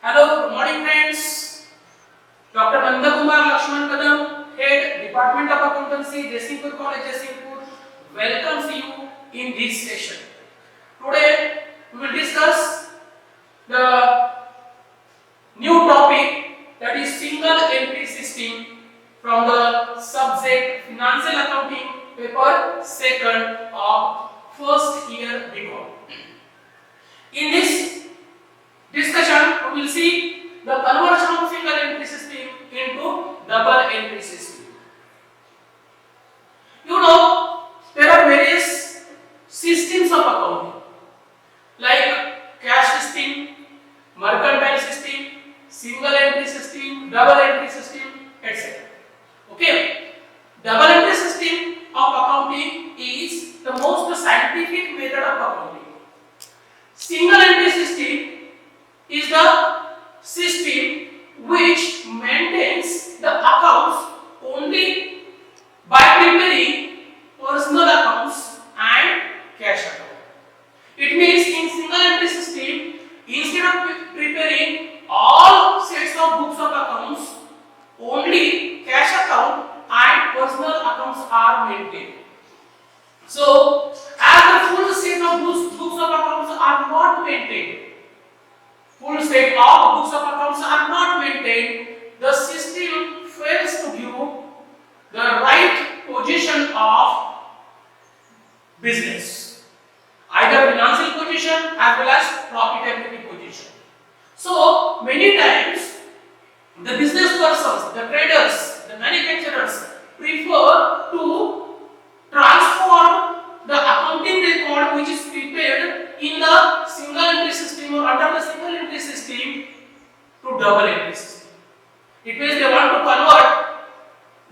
Hello, good morning friends. Dr. Nanda Kumar Lakshman Kadam, Head Department of Accountancy, Jaisingpur College, Jaisingpur, welcomes you in this session. Today we will discuss the new topic, that is single entry system, from the subject Financial Accounting, paper 2nd of first year BCom. In this discussion, we will see the conversion of single entry system into double entry system. You know, there are various systems of accounting like cash system, mercantile system, single entry system, double entry system, etc. Okay, double entry system of accounting is the most scientific method of accounting. Single entry system is the system which maintains the accounts only by preparing personal accounts and cash account. It means in single entry system, instead of preparing all sets of books of accounts, only cash account and personal accounts are maintained. So, as the full set of books of accounts are not maintained, full set of books of accounts are not maintained, the system fails to give the right position of business, either financial position as well as profitability position. So many times the business persons, the traders, the manufacturers prefer to transform the accounting record which is prepared in the single entry system or under the single entry system to double entry system. It means they want to convert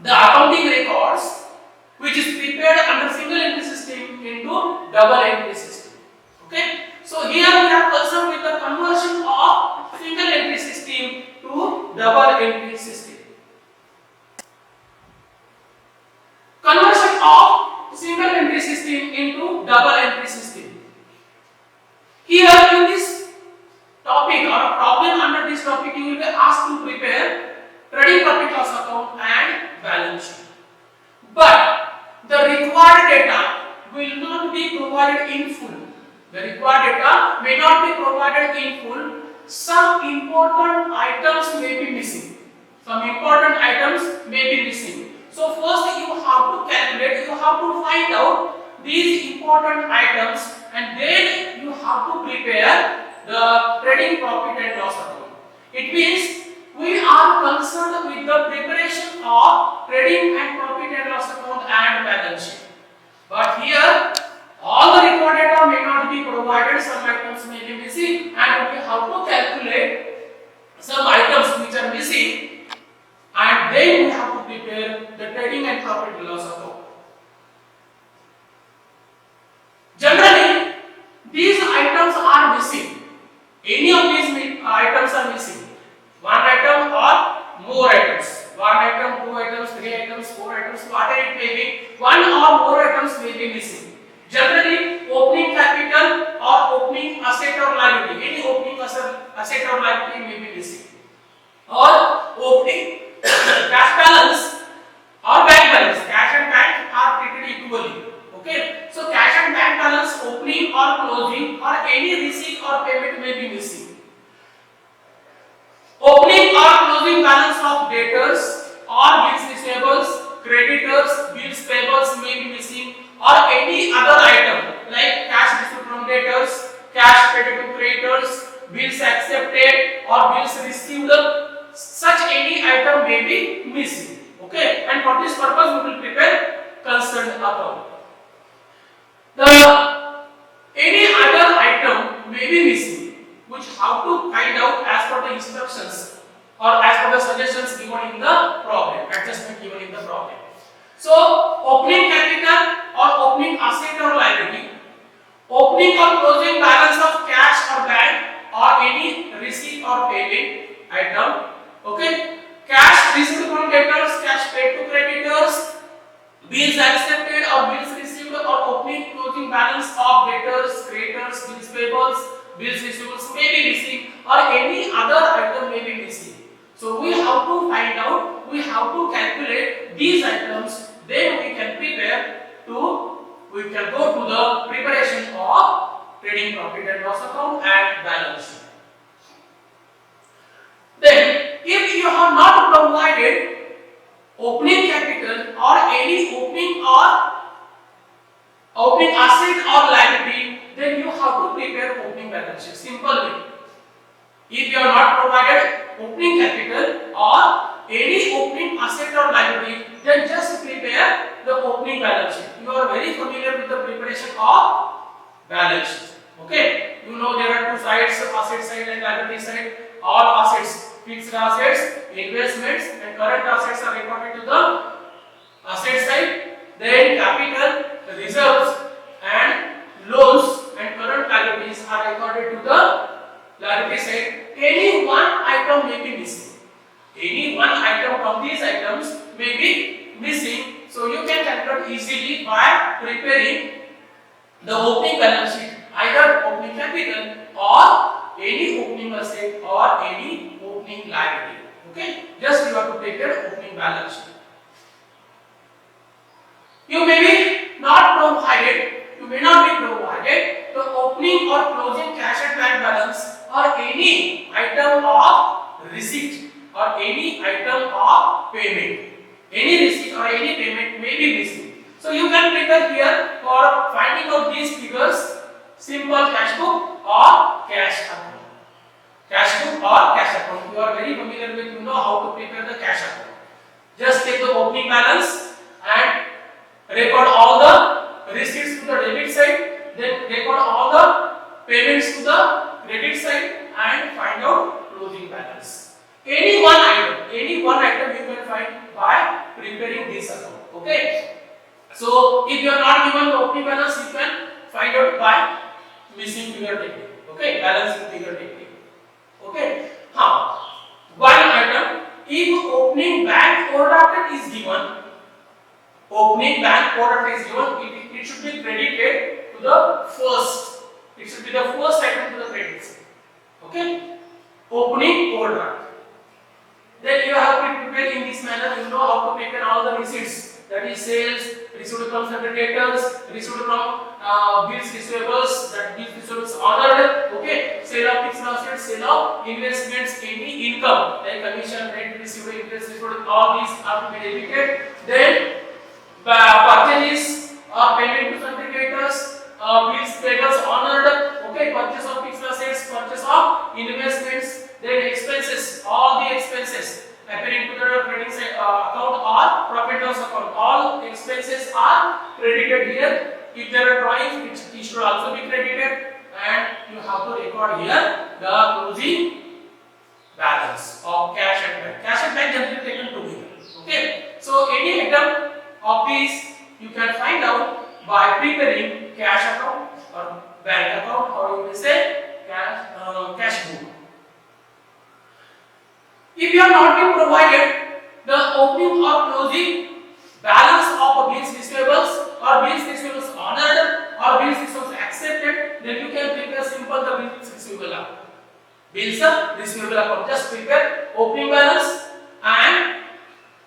the accounting records which is prepared under single entry system into double entry system. Okay, so here we are concerned with the conversion of single entry system to double entry system. Conversion of single entry system into double entry system. Here in this topic or problem under this topic, you will be asked to prepare trading profit loss account and balance sheet. But the required data will not be provided in full. The required data may not be provided in full. Some important items may be missing. Some important items may be missing. So first you have to calculate, you have to find out these important items, and then you have to prepare the trading profit and loss account. It means we are concerned with the preparation of trading and profit and loss account and balance sheet. But here all the required data may not be provided, some items may be missing, and we have to calculate some items which are missing, and then we have to prepare the trading and profit and loss account. Generally, these items are missing. Any of these items are missing. One item or more items. One item, two items, three items, four items, whatever it may be, one or more items may be missing. Generally, opening capital or opening asset or liability, any opening asset or liability may be missing. Or opening cash balance or bank balance. Cash and bank are treated equally. Okay, so cash and bank balance, opening or closing, or any receipt or payment may be missing. Opening or closing balance of debtors or bills receivables, creditors, bills payables may be missing, or any other item like cash received from debtors, cash paid to creditors, bills accepted or bills received. Such any item may be missing. Okay, and for this purpose we will prepare concerned account. Any other item may be missing, which how to find out as per the instructions or as per the suggestions given in the problem, adjustment given in the problem. So opening capital or opening asset or liability, opening or closing balance of cash or bank or any receipt or payment item. Okay, cash received from debtors, cash paid to creditors, bills accepted or bills received, or opening closing balance of debtors, creditors, bills payables, bills receivables may be missing, or any other item may be missing. So we have to find out, we have to calculate these items, then we can we can go to the preparation of trading profit and loss account and balance sheet. Then if you have not provided opening capital or any opening asset or liability, then you have to prepare opening balance sheet. Simple way. If you are not provided opening capital or any opening asset or liability, then just prepare the opening balance sheet. You are very familiar with the preparation of balance sheet. Okay, you know there are two sides, asset side and liability side. All assets, fixed assets, investments and current assets are recorded to the asset side. Then capital, reserves and loans and current liabilities are recorded to the liability side. Any one item may be missing. Any one item from these items may be missing. So you can calculate easily by preparing the opening balance sheet, either opening capital or any opening asset or any opening liability. Okay, just you have to prepare opening balance sheet. You may be not provided, you may not be provided the opening or closing cash and bank balance or any item of receipt or any item of payment. Any receipt or any payment may be missing. So you can prepare here for finding out these figures, simple cash book or cash account. Cash book or cash account. You are very familiar with, you know how to prepare the cash account. Just take the opening balance and record all the receipts to the debit side, then record all the payments to the credit side and find out closing balance. Any one item you can find by preparing this account. Okay. So if you are not given the opening balance, you can find out by missing figure technique. Okay, balancing figure technique. Okay. One item, if opening bank overdraft is given, it should be credited to the first. It should be the first item to the credit side. Okay. Opening overdraft. Then you have to prepare in this manner. You know how to prepare all the receipts. That is sales, received from debtors, received from bills receivables, that bills receivables honored. Okay. Sale of fixed assets, sale of investments, any income like commission, rent received, interest received, all these are to be debited. Then purchases or payment to some creditors, bills payables honored. Okay. Purchase of fixed assets, purchase of investments. Then expenses, all the expenses appearing to the trading account or profit loss account, all expenses are credited here. If there are drawings, it should also be credited, and you have to record here the closing balance of cash and bank. Cash and bank generally taken together. Okay. So any item of these you can find out by preparing cash account or bank account, or you may say cash book. If you are not being provided the opening or closing balance of bills receivables or bills receivables honored or bills receivables accepted, then you can prepare simple the bills receivable account. Bills receivable account. Just prepare opening balance and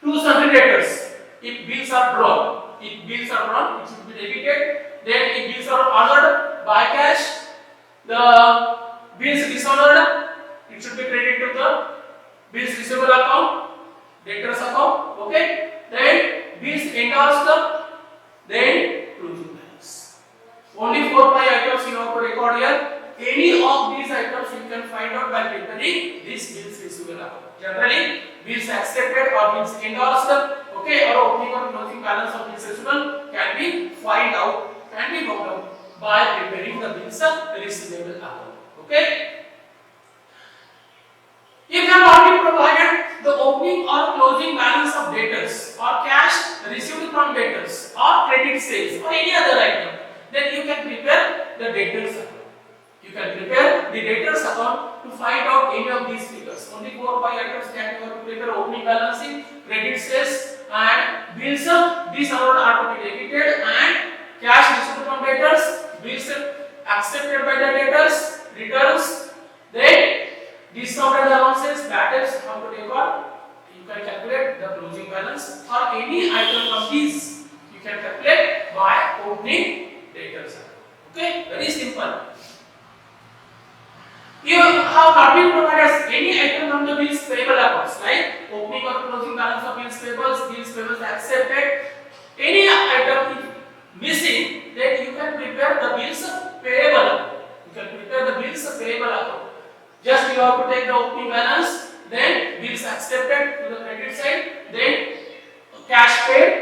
two sundry debtors. If bills are drawn, it should be debited. Then if bills are honored by cash, the bills dishonored, it should be credited to the bills receivable account, debtors account. Okay. Then bills endorsed, then closing balance. Only 4-5 items you have to record here. Any of these items you can find out by preparing this bills receivable account. Generally, bills accepted or bills endorsed, okay, or opening or closing balance of bills receivable can be found out by preparing the bills receivable account. Okay. If you have already provided the opening or closing balance of debtors or cash received from debtors or credit sales or any other item, then you can prepare the debtors account. You can prepare the debtors account to find out any of these figures. Only 4-5 items can you have to prepare: opening balance, credit sales, and bills. These are to be debited, and cash received from debtors, bills accepted by the debtors, returns. Then discounted allowances, bad debts, how to record? You can calculate the closing balance or any item from these. You can calculate by opening debtors. Okay, very simple. You have not been provided any item from the bills payable accounts, like opening or closing balance of bills payables accepted. Any item if missing, then you can prepare the bills payable account. You can prepare the bills payable account. Just you have to take the opening balance, then bills accepted to the credit side, then cash paid,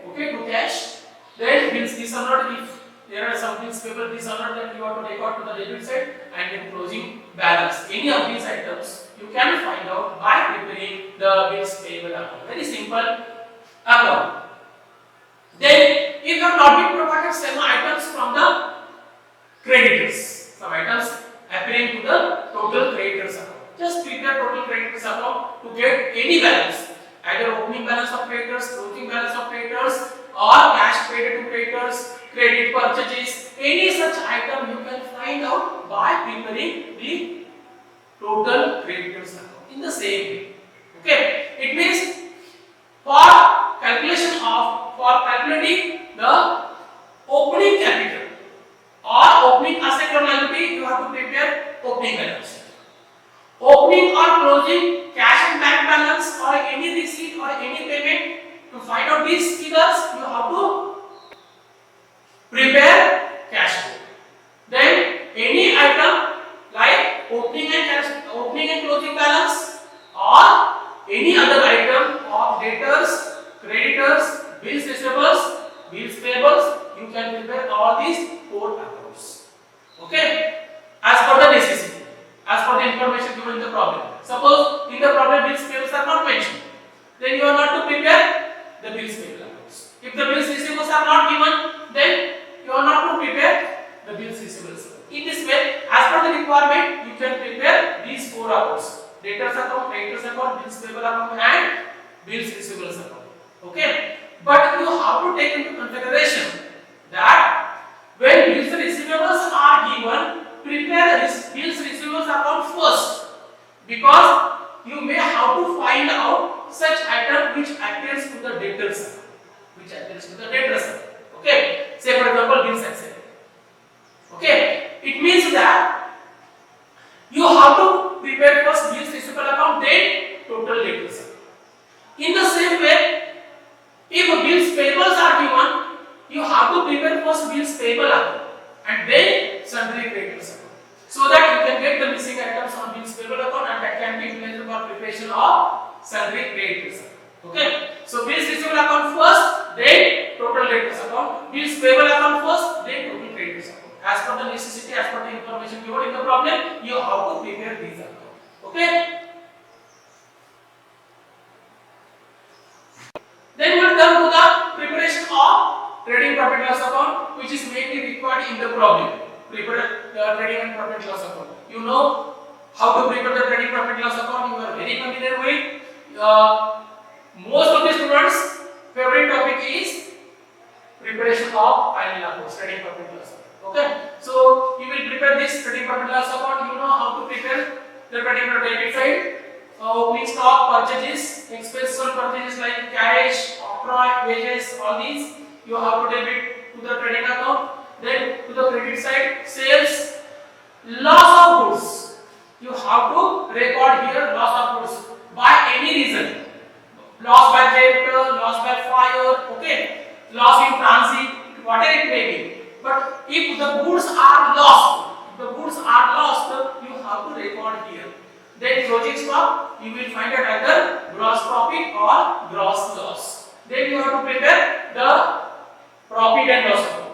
okay, to cash, then bills dishonored if there are some bills payable dishonored, then you have to record to the debit side, and then closing balance. Any of these items you can find out by preparing the bills payable account. Very simple account. Then if you have not been provided some items from the creditors, some items appearing to the total creditors account, just prepare total creditors account to get any balance, either opening balance of creditors, closing balance of creditors, or cash paid to creditors, credit purchases, any such item you can find out by preparing the total creditors account in the same way. Okay, it means for calculating the opening capital or opening asset or liability, you have to prepare opening balance. Opening or closing cash and bank balance or any receipt or any payment, to find out these figures, you have to prepare cash flow. Then any item like opening and closing balance or any other item of debtors, creditors, bills receivables, bills payables, you can prepare all these four accounts. Okay, as per the necessity, as per the information given in the problem. Suppose in the problem bills payables are not mentioned, then you are not to prepare the bills payable accounts. If the bills receivables are not given, then you are not to prepare the bills receivables. In this way, as per the requirement, you can prepare these four accounts: debtors account, creditors account, bills payable account, and bills receivables account. Okay, but you have to take into consideration that when bills receivables are given, prepare this bills receivables account first, because you may have to find out such item which appears to the debtors account, okay, say for example bills accepted. Okay, it means that you have to prepare first bills receivable account, then total debtors account. In the same way, if bills payables are given, you have to prepare first bills payable account and then sundry creditors account, so that you can get the missing items on bills payable account, and that can be utilized for preparation of sundry creditors account. Okay, so bills receivable account first, then total debtors account, bills payable account first, then total creditors account. As per the necessity, as per the information given in the problem, you have to prepare these accounts. Okay. Then we will come to the preparation of trading profit loss account, which is mainly required in the problem. Prepare the trading and profit loss account. You know how to prepare the trading profit loss account. You are very familiar with. Most of the students' favorite topic is preparation of final accounts, trading profit loss account. Okay, so you will prepare this trading profit loss account. You know how to prepare the trading profit debit side, opening stock, purchases, expenses on purchases like carriage, octroi, wages, all these you have to debit to the trading account. Then to the credit side, sales, loss of goods. You have to record here loss of goods by any reason. Loss by theft, loss by fire, okay, loss in transit, whatever it may be. But if the goods are lost, you have to record here. Then closing stock, you will find it either gross profit or gross loss. Then you have to prepare the profit and loss account.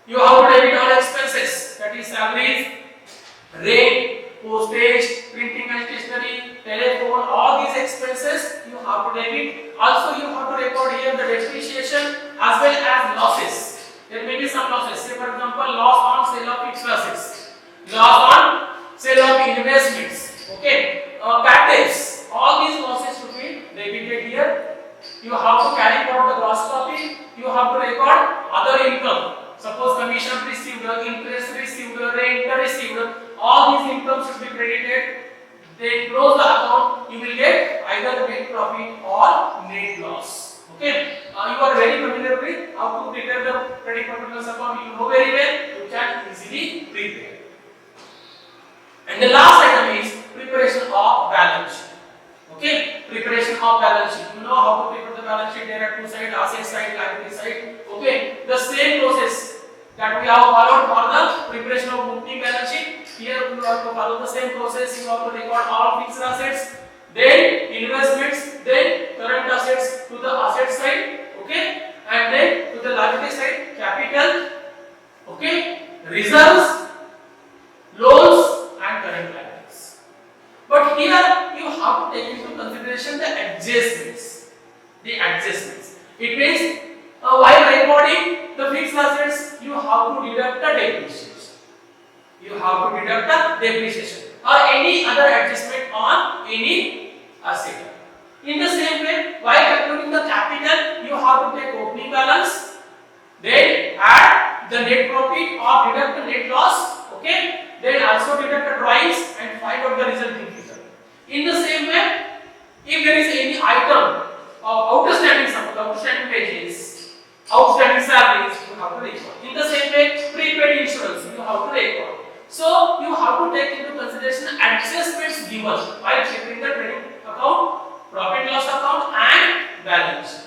You have to debit all expenses, that is salaries, rent, postage, printing and stationery, telephone, all these expenses you have to debit. Also you have to record here the depreciation as well as losses. There may be some losses. Say for example, loss on sale of fixed assets, loss on sale of investments, okay, bad debts. All these losses should be debited here. You have to carry forward the gross profit. You have to record other income. Suppose commission received, interest received, rent received. All these incomes should be credited. then close the account, you will get either net profit or net loss. Okay, you are very familiar with how to prepare the credit profit loss account. You know very well. You can easily prepare. And the last item is preparation of balance sheet. Okay, preparation of balance sheet. You know how to prepare the balance sheet. There are two sides: asset side, liability side. Okay, the same process that we have followed for the preparation of opening balance sheet. Here we have to follow the same process. You have to record all fixed assets, then investments, then current assets to the asset side. Okay, and then to the liability side, capital. Okay, reserves, loans, and current liabilities. But here you have to take into consideration the adjustments. The adjustments. It means while recording the fixed assets, you have to deduct the depreciation. You have to deduct the depreciation or any other adjustment on any asset. In the same way, while calculating the capital, you have to take opening balance, then add the net profit or deduct the net loss. Okay. Then also deduct the drawings and find out the resulting figure. In the same way, if there is any item of outstanding sum, outstanding wages, outstanding salaries, you have to record. In the same way, prepaid insurance, you have to record. So you have to take into consideration adjustments given while preparing the trading account, profit loss account, and balance sheet.